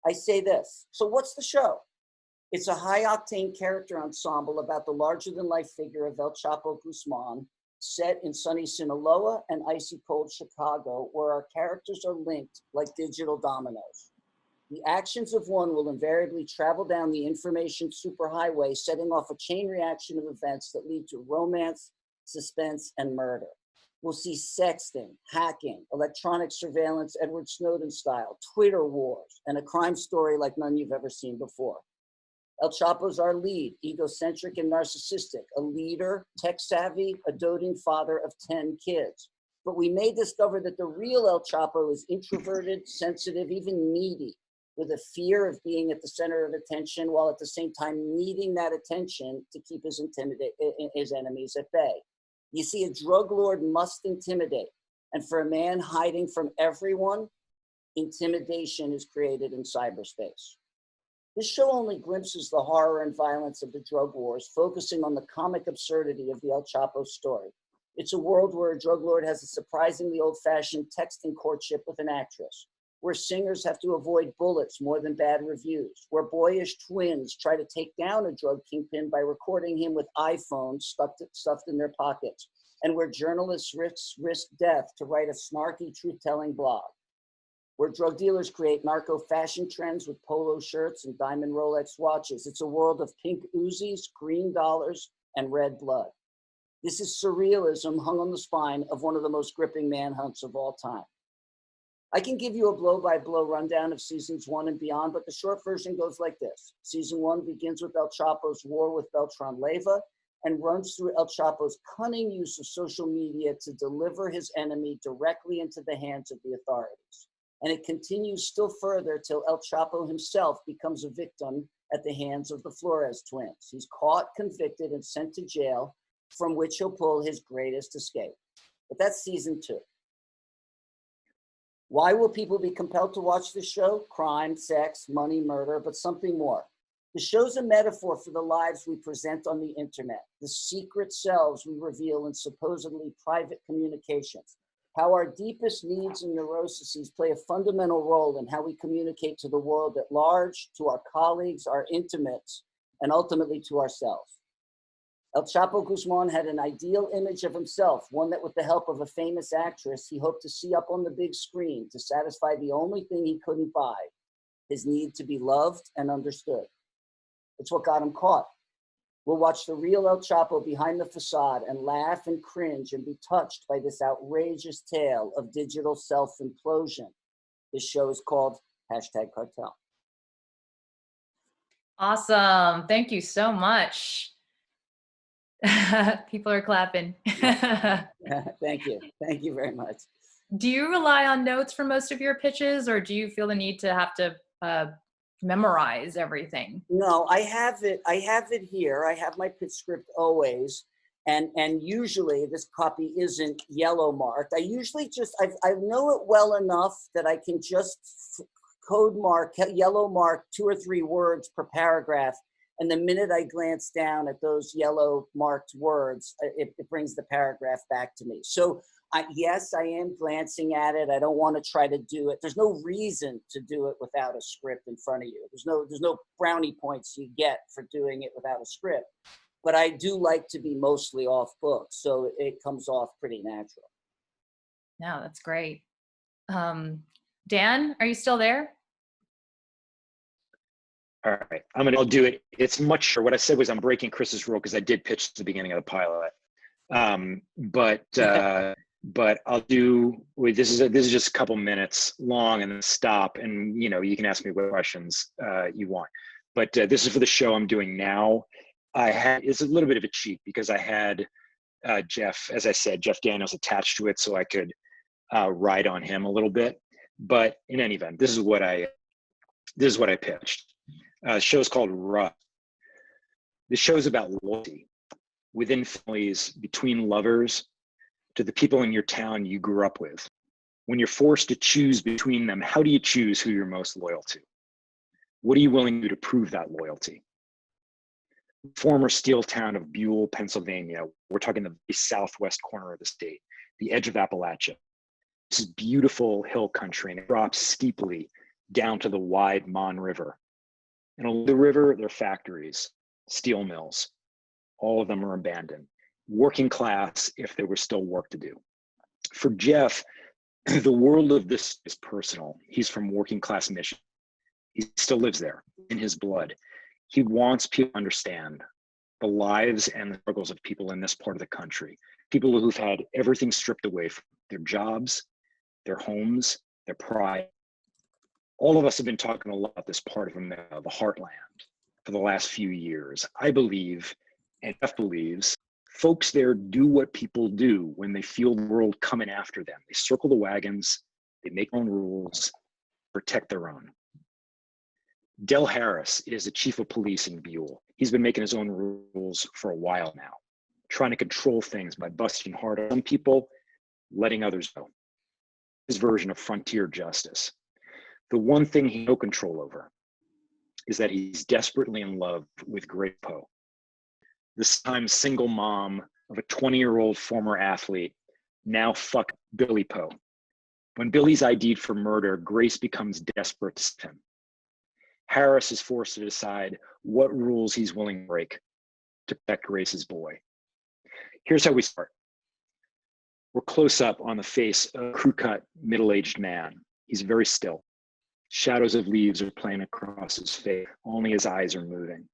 I say this. So what's the show? It's a high-octane character ensemble about the larger-than-life figure of El Chapo Guzman, set in sunny Sinaloa and icy cold Chicago, where our characters are linked like digital dominoes. The actions of one will invariably travel down the information superhighway, setting off a chain reaction of events that lead to romance, suspense, and murder. We'll see sexting, hacking, electronic surveillance, Edward Snowden style, Twitter wars, and a crime story like none you've ever seen before. El Chapo's our lead, egocentric and narcissistic, a leader, tech-savvy, a doting father of 10 kids. But we may discover that the real El Chapo is introverted, sensitive, even needy, with a fear of being at the center of attention, while at the same time needing that attention to keep his enemies at bay. You see, a drug lord must intimidate. And for a man hiding from everyone, intimidation is created in cyberspace. This show only glimpses the horror and violence of the drug wars, focusing on the comic absurdity of the El Chapo story. It's a world where a drug lord has a surprisingly old-fashioned texting courtship with an actress, where singers have to avoid bullets more than bad reviews, where boyish twins try to take down a drug kingpin by recording him with iPhones stuffed in their pockets, and where journalists risk death to write a snarky truth-telling blog, where drug dealers create narco fashion trends with polo shirts and diamond Rolex watches. It's a world of pink Uzis, green dollars, and red blood. This is surrealism hung on the spine of one of the most gripping manhunts of all time. I can give you a blow-by-blow rundown of seasons 1 and beyond, but the short version goes like this. Season 1 begins with El Chapo's war with Beltran Leyva and runs through El Chapo's cunning use of social media to deliver his enemy directly into the hands of the authorities. And it continues still further till El Chapo himself becomes a victim at the hands of the Flores twins. He's caught, convicted, and sent to jail, from which he'll pull his greatest escape. But that's season 2. Why will people be compelled to watch this show? Crime, sex, money, murder, but something more. The show's a metaphor for the lives we present on the internet, the secret selves we reveal in supposedly private communications, how our deepest needs and neuroses play a fundamental role in how we communicate to the world at large, to our colleagues, our intimates, and ultimately to ourselves. El Chapo Guzman had an ideal image of himself, one that with the help of a famous actress, he hoped to see up on the big screen to satisfy the only thing he couldn't buy, his need to be loved and understood. It's what got him caught. We'll watch the real El Chapo behind the facade and laugh and cringe and be touched by this outrageous tale of digital self-implosion. This show is called #Cartel. Awesome. Thank you so much. People are clapping. Thank you. Thank you very much. Do you rely on notes for most of your pitches, or do you feel the need to have to memorize everything? No, I have it here. I have my pitch script always. And usually this copy isn't yellow marked. I usually I know it well enough that I can just code mark, yellow mark 2 or 3 words per paragraph. And the minute I glance down at those yellow marked words, it brings the paragraph back to me. So yes, I am glancing at it. I don't want to try to do it. There's no reason to do it without a script in front of you. There's no brownie points you get for doing it without a script. But I do like to be mostly off book, so it comes off pretty natural. No, that's great. Dan, are you still there? All right, I'll do it. It's much shorter. What I said was I'm breaking Chris's rule because I did pitch at the beginning of the pilot. but I'll do, wait, this is just a couple minutes long and then stop, and you can ask me what questions you want. But this is for the show I'm doing now. It's a little bit of a cheat because I had Jeff, as I said, Jeff Daniels attached to it so I could ride on him a little bit. But in any event, this is what I pitched. The show's called Rush. The show's about loyalty within families, between lovers, to the people in your town you grew up with. When you're forced to choose between them, how do you choose who you're most loyal to? What are you willing to do to prove that loyalty? Former steel town of Buell, Pennsylvania, we're talking the southwest corner of the state, the edge of Appalachia. This is beautiful hill country, and it drops steeply down to the wide Mon River. And along the river, there are factories, steel mills. All of them are abandoned. Working class if there was still work to do. For Jeff, the world of this is personal. He's from working class Michigan. He still lives there in his blood. He wants people to understand the lives and the struggles of people in this part of the country. People who've had everything stripped away from their jobs, their homes, their pride. All of us have been talking a lot about this part of America, the heartland, for the last few years. I believe, and Jeff believes, folks there do what people do when they feel the world coming after them. They circle the wagons, they make their own rules, protect their own. Del Harris is the chief of police in Buell. He's been making his own rules for a while now, trying to control things by busting hard on some people, letting others go. His version of frontier justice. The one thing he has no control over is that he's desperately in love with Grace Poe, this time single mom of a 20-year-old former athlete, now fuck Billy Poe. When Billy's ID'd for murder, Grace becomes desperate to save him. Harris is forced to decide what rules he's willing to break to protect Grace's boy. Here's how we start. We're close up on the face of a crew-cut, middle-aged man. He's very still. Shadows of leaves are playing across his face. Only his eyes are moving.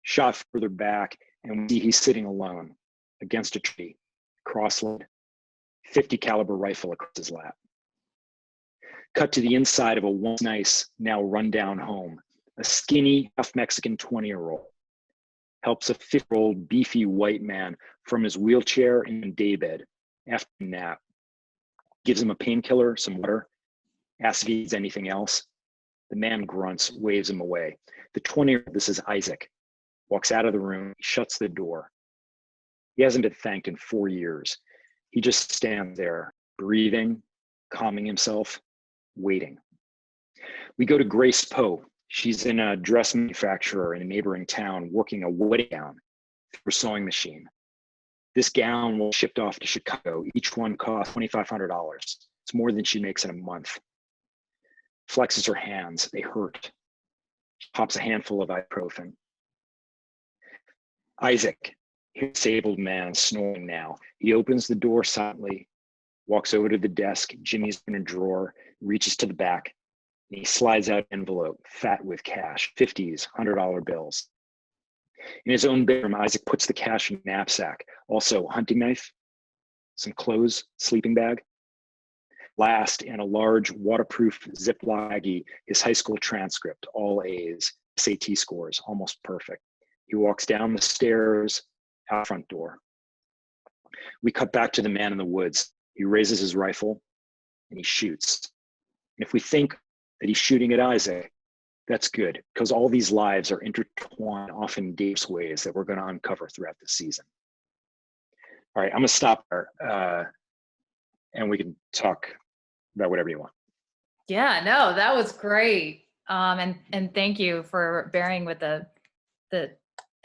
Shot further back, and we see he's sitting alone against a tree, cross-legged, 50 caliber rifle across his lap. Cut to the inside of a once nice, now run-down home. A skinny, half Mexican 20-year-old helps a 50-year-old beefy white man from his wheelchair in daybed after a nap. Gives him a painkiller, some water, asks if he needs anything else. The man grunts, waves him away. The 20-year-old, this is Isaac, walks out of the room, shuts the door. He hasn't been thanked in 4 years. He just stands there, breathing, calming himself, waiting. We go to Grace Poe. She's in a dress manufacturer in a neighboring town working a wedding gown through a sewing machine. This gown was shipped off to Chicago. Each one cost $2,500. It's more than she makes in a month. Flexes her hands, they hurt. She pops a handful of ibuprofen. Isaac, a disabled man, snoring now. He opens the door silently, walks over to the desk. Jimmy's in a drawer, reaches to the back, and he slides out an envelope, fat with cash, 50s, $100 bills. In his own bedroom, Isaac puts the cash in a knapsack, also a hunting knife, some clothes, sleeping bag. Last, in a large waterproof Ziploc baggie, his high school transcript, all A's, SAT scores, almost perfect. He walks down the stairs, out front door. We cut back to the man in the woods. He raises his rifle and he shoots. And if we think that he's shooting at Isaac, that's good, because all these lives are intertwined, often in deep ways that we're going to uncover throughout the season. All right, I'm going to stop there, and we can talk about whatever you want. Yeah, no, that was great. And thank you for bearing with the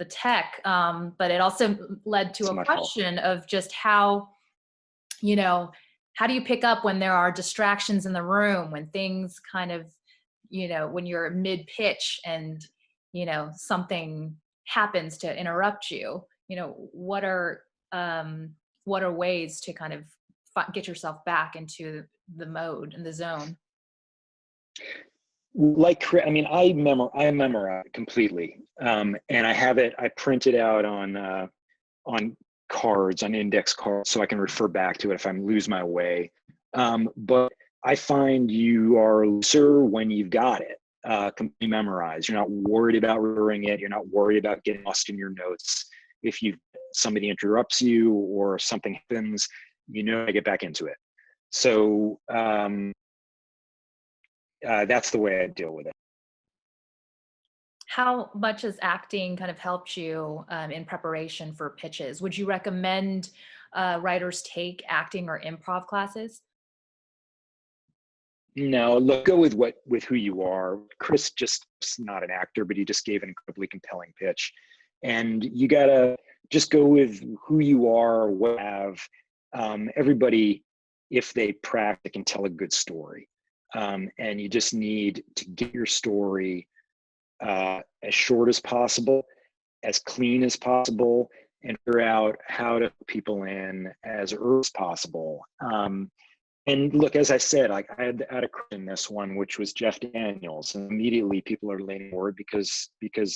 tech. But it also led to a question of just how, how do you pick up when there are distractions in the room, when things kind of, when you're mid pitch and, something happens to interrupt you, what are ways to kind of get yourself back into the mode and the zone? I memorize completely, and I have it. I print it out on cards, on index cards, so I can refer back to it if I lose my way. But I find you are looser when you've got it completely memorized. You're not worried about remembering it. You're not worried about getting lost in your notes. If somebody interrupts you or something happens, you know to get back into it. So that's the way I deal with it. How much has acting kind of helped you in preparation for pitches? Would you recommend writers take acting or improv classes? No, look, go with who you are. Chris just is not an actor, but he just gave an incredibly compelling pitch. And you gotta just go with who you are, what you have. Everybody, if they practice, can tell a good story. And you just need to get your story as short as possible, as clean as possible, and figure out how to put people in as early as possible. And look, as I said, I had a crush in this one, which was Jeff Daniels, and immediately people are leaning forward because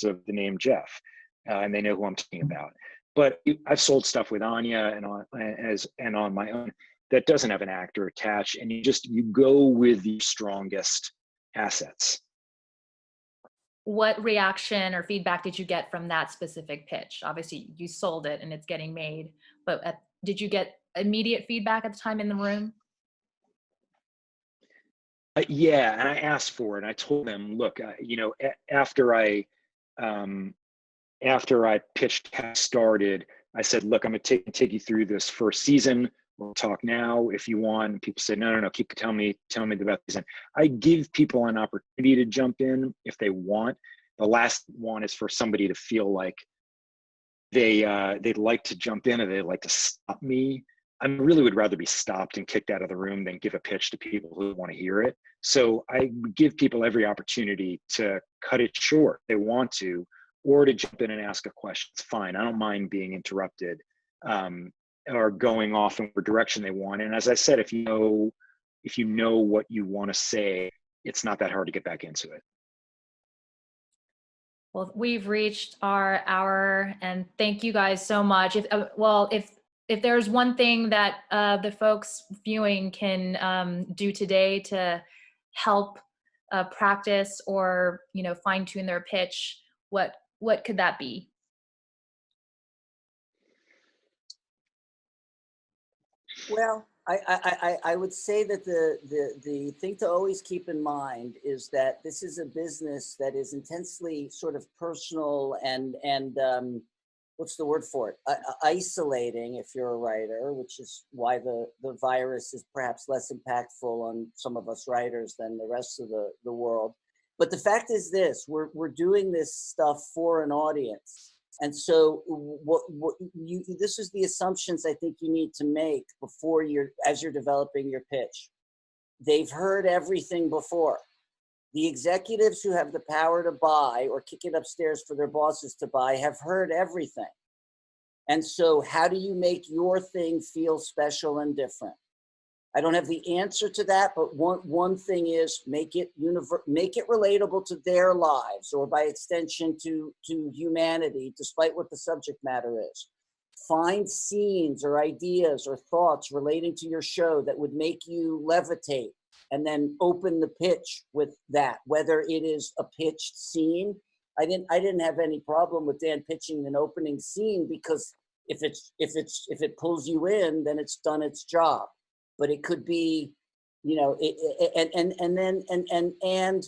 of the name Jeff, and they know who I'm talking about. But I've sold stuff with Anya and on my own that doesn't have an actor attached, and you go with the strongest assets. What reaction or feedback did you get from that specific pitch? Obviously, you sold it and it's getting made, but did you get immediate feedback at the time in the room? Yeah, and I asked for it. I told them, look, after I pitched started, I said, look, I'm going to take you through this first season. We'll talk now if you want. And people said, no, keep telling me about the season. I give people an opportunity to jump in if they want. The last one is for somebody to feel like they'd like to jump in or they'd like to stop me. I really would rather be stopped and kicked out of the room than give a pitch to people who want to hear it. So I give people every opportunity to cut it short if they want to, or to jump in and ask a question. It's fine. I don't mind being interrupted or going off in what direction they want. And as I said, if you know what you want to say, it's not that hard to get back into it. Well, we've reached our hour, and thank you guys so much. If there's one thing that the folks viewing can do today to help practice or fine tune their pitch, what could that be? Well, I would say that the thing to always keep in mind is that this is a business that is intensely sort of personal and what's the word for it? Isolating if you're a writer, which is why the virus is perhaps less impactful on some of us writers than the rest of the world. But the fact is this, we're doing this stuff for an audience. And so this is the assumptions I think you need to make before as you're developing your pitch. They've heard everything before. The executives who have the power to buy or kick it upstairs for their bosses to buy have heard everything. And so how do you make your thing feel special and different? I don't have the answer to that, but one thing is make it relatable to their lives, or by extension to humanity, despite what the subject matter is. Find scenes or ideas or thoughts relating to your show that would make you levitate, and then open the pitch with that, whether it is a pitched scene. I didn't have any problem with Dan pitching an opening scene, because if it pulls you in, then it's done its job. But it could be, and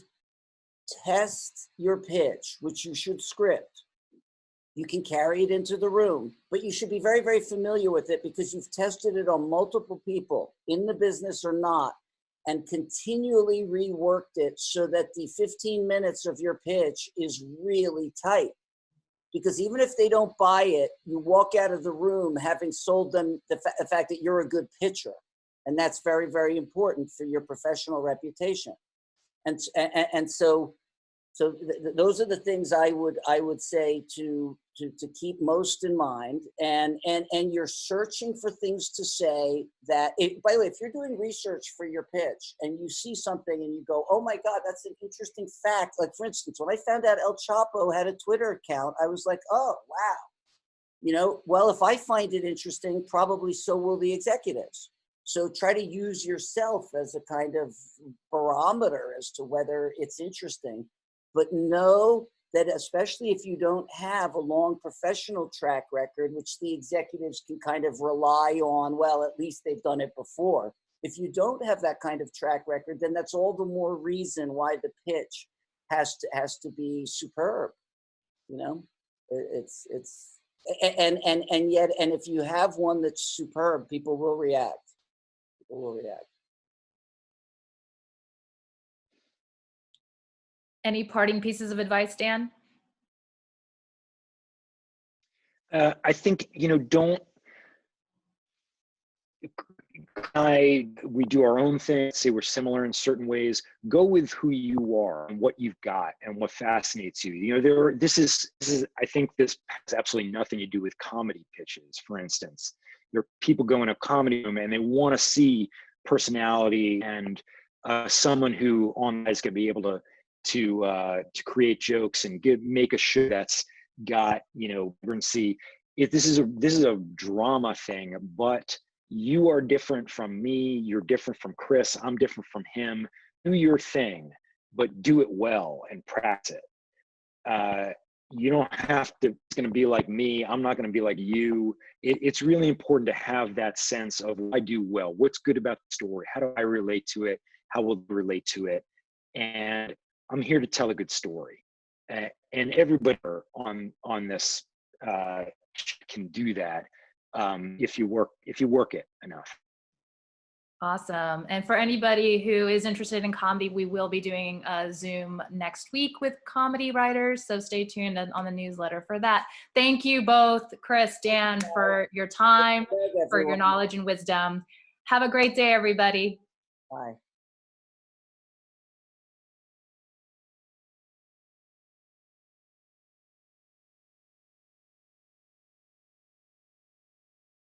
test your pitch, which you should script. You can carry it into the room, but you should be very, very familiar with it, because you've tested it on multiple people in the business or not, and continually reworked it so that the 15 minutes of your pitch is really tight. Because even if they don't buy it, you walk out of the room having sold them the fact that you're a good pitcher. And that's very, very important for your professional reputation. And so those are the things I would say to keep most in mind. And you're searching for things to say that, by the way, if you're doing research for your pitch and you see something and you go, oh my God, that's an interesting fact. Like, for instance, when I found out El Chapo had a Twitter account, I was like, oh, wow. You know, well, if I find it interesting, probably so will the executives. So try to use yourself as a kind of barometer as to whether it's interesting. But know that especially if you don't have a long professional track record, which the executives can kind of rely on, well, at least they've done it before. If you don't have that kind of track record, then that's all the more reason why the pitch has to be superb. You know, it's and yet, and if you have one that's superb, people will react. People will react. Any parting pieces of advice, Dan? I think, you know, we do our own thing, say we're similar in certain ways. Go with who you are and what you've got and what fascinates you. You know, this is I think this has absolutely nothing to do with comedy pitches, for instance. There are people go in a comedy room and they want to see personality and someone who on is going to be able to create jokes and make a show that's got, you know, vibrancy. This is a drama thing, but you are different from me, you're different from Chris, I'm different from him. Do your thing, but do it well and practice it. You don't have to, it's going to be like me, I'm not going to be like you. It's really important to have that sense of I do well, what's good about the story, how do I relate to it, how will I relate to it, and I'm here to tell a good story. And everybody on this can do that. If you work it enough. Awesome. And for anybody who is interested in comedy, we will be doing a Zoom next week with comedy writers. So stay tuned on the newsletter for that. Thank you both, Chris, Dan, for your time, for your knowledge and wisdom. Have a great day, everybody. Bye.